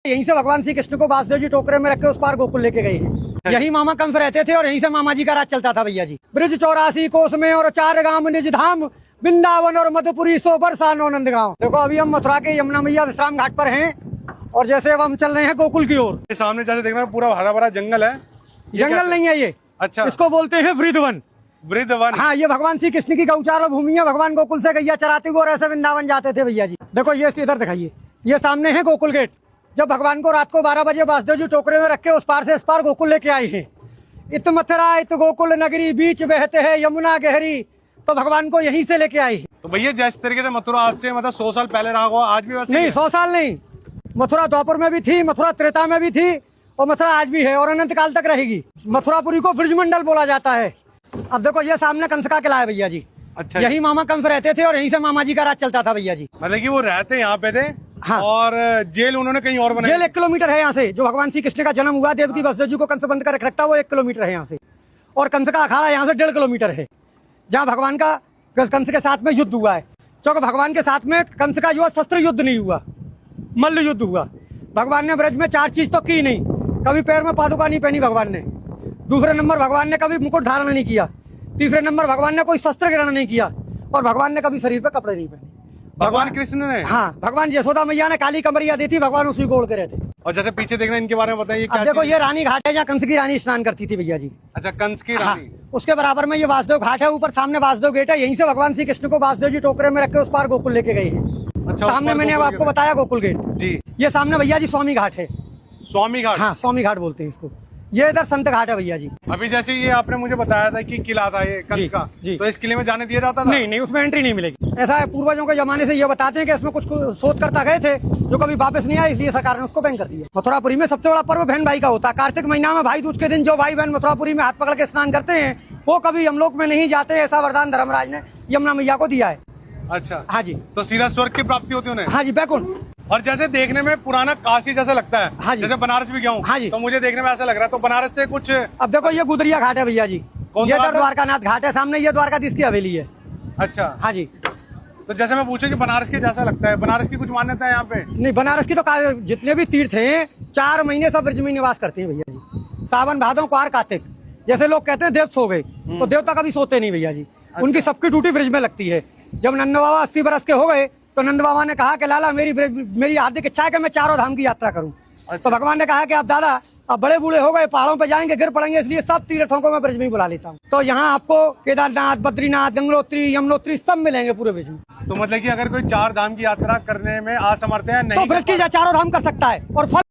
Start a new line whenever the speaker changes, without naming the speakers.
यहीं से भगवान श्री कृष्ण को वासुदेव जी टोकरे में रख के उस पार गोकुल लेके गए हैं। यही मामा कंस रहते थे और यहीं से मामा जी का राज चलता था भैया जी। ब्रिज 84 कोस में और 4 गांव निज धाम, वृंदावन और मधुपुरी 100 बरसा नौनंद गाँव। देखो अभी हम मथुरा के यमुना मैया विश्राम घाट पर हैं और जैसे अब हम चल रहे हैं गोकुल की ओर।
सामने जैसे देख रहे हैं पूरा हरा भरा जंगल है।
जंगल नहीं है ये,
अच्छा,
इसको बोलते हैं वृंदावन।
वृंदावन,
हाँ, ये भगवान श्री कृष्ण की गौचार भूमि है। भगवान गोकुल से गैया चराते हुए और ऐसे वृंदावन जाते थे भैया जी। देखो ये इधर दिखाइए, ये सामने है गोकुल गेट। जब भगवान को रात को 12 बजे वासुदेव जी टोकरे में रख के उस पार से इस पार गोकुल लेके आए हैं। इत मथुरा इत गोकुल नगरी, बीच बहते हैं यमुना गहरी, तो भगवान को यहीं से लेके आए।
तो भैया जिस तरीके से मथुरा आज से मतलब 100 साल पहले रहा हुआ, आज भी वैसे
नहीं, 100 साल नहीं। मथुरा द्वापर में भी थी, मथुरा त्रेता में भी थी और मथुरा आज भी है और अनंत काल तक रहेगी। मथुरापुरी को ब्रजमंडल बोला जाता है। अब देखो ये सामने कंस का किला है भैया जी।
अच्छा,
यही मामा कंस रहते थे और यहीं से मामा जी का राज चलता था भैया जी।
मतलब कि वो रहते यहाँ पे थे।
हाँ।
और जेल उन्होंने कहीं और बनाई।
जेल 1 किलोमीटर है यहाँ से। जो भगवान श्री कृष्ण का जन्म हुआ, देव की वासुदेव जी को कंस बंद कर रखता, वो 1 किलोमीटर है यहाँ से। और कंस का अखाड़ा यहाँ से 1.5 किलोमीटर है, जहाँ भगवान का कंस के साथ में युद्ध हुआ है। क्योंकि भगवान के साथ में कंस का जो शस्त्र युद्ध नहीं हुआ, मल्ल युद्ध हुआ। भगवान ने ब्रज में 4 चीज तो की नहीं। कभी पैर में पादुका नहीं पहनी भगवान ने। दूसरे नंबर भगवान ने कभी मुकुट धारण नहीं किया। तीसरे नंबर भगवान ने कोई शस्त्र ग्रहण नहीं किया और भगवान ने कभी शरीर पे कपड़े नहीं पहने।
भगवान कृष्ण ने?
हाँ, भगवान यशोदा मैया ने काली कमरिया दी थी, भगवान उसी को ओढ़ के रहते।
और जैसे पीछे देखना, इनके बारे में बताइए क्या?
देखो ये रानी घाट है जहाँ कंस की रानी स्नान करती थी भैया जी।
अच्छा, कंस की
हाँ,
रानी।
उसके बराबर में ये वासुदेव घाट है। ऊपर सामने वासुदेव गेट है। यहीं से भगवान श्री कृष्ण को वासुदेव जी टोकरे में रख के उस पार गोकुल लेके गए हैं।
अच्छा,
सामने मैंने अब आपको बताया गोकुल गेट
जी।
ये सामने भैया जी स्वामी घाट है।
स्वामी घाट?
हाँ, स्वामी घाट बोलते हैं इसको। ये इधर संत घाट है भैया जी।
अभी जैसे ये आपने मुझे बताया था कि किला था ये कंस का, तो इस किले में जाने दिया जाता था?
नहीं, उसमें एंट्री नहीं मिलेगी। ऐसा है, पूर्वजों के जमाने से ये बताते हैं कि इसमें कुछ शोध करता गए थे जो कभी वापस नहीं आए, इसलिए सरकार ने उसको बैन कर दिया। मथुरापुरी में सबसे बड़ा पर्व बहन भाई का होता है। कार्तिक महीना में भाई दूज के दिन जो भाई बहन मथुरापुरी में हाथ पकड़ के स्नान करते हैं वो कभी यमलोक में नहीं जाते। ऐसा वरदान धर्मराज ने यमुना मैया को दिया है।
अच्छा,
हाँ जी।
तो सीधा स्वर्ग की प्राप्ति होती है उन्हें?
हाँ जी, बैकुंठ।
और जैसे देखने में पुराना काशी जैसा लगता है।
हाँ जी।
जैसे बनारस भी गया हूँ।
हाँ जी।
तो मुझे देखने में ऐसा लग रहा है। तो बनारस से कुछ?
अब देखो ये गुदरिया घाट है भैया जी।
कौन
ये
सा घाट है?
द्वारकानाथ घाट है। सामने ये द्वारकाधीश की हवेली है।
अच्छा,
हाँ जी।
तो जैसे मैं पूछूं कि बनारस के जैसा लगता है, बनारस की कुछ मान्यता है यहाँ पे?
नहीं, बनारस की तो जितने भी तीर्थ हैं 4 महीने सब ब्रज में निवास करते हैं भैया जी। सावन भादों क्वार कार्तिक। जैसे लोग कहते हैं देव सो गए, तो देवता कभी सोते नहीं भैया जी। उनकी सबकी ड्यूटी ब्रज में लगती है। जब नंद बाबा 80 बरस के हो गए तो नंद बाबा ने कहा कि लाला मेरी हार्दिक इच्छा है कि मैं 4 धाम की यात्रा करूं। तो भगवान ने कहा कि अब दादा अब बड़े बूढ़े हो गए, पहाड़ों पे जाएंगे, गिर पड़ेंगे, इसलिए सब तीर्थों को मैं ब्रज में ही बुला लेता हूँ। तो यहाँ आपको केदारनाथ, बद्रीनाथ, गंगोत्री, यमुनोत्री सब मिलेंगे पूरे ब्रज में।
तो मतलब कि अगर कोई 4 धाम की यात्रा करने में असमर्थ है, नहीं
तो ब्रज की 4 धाम कर सकता है और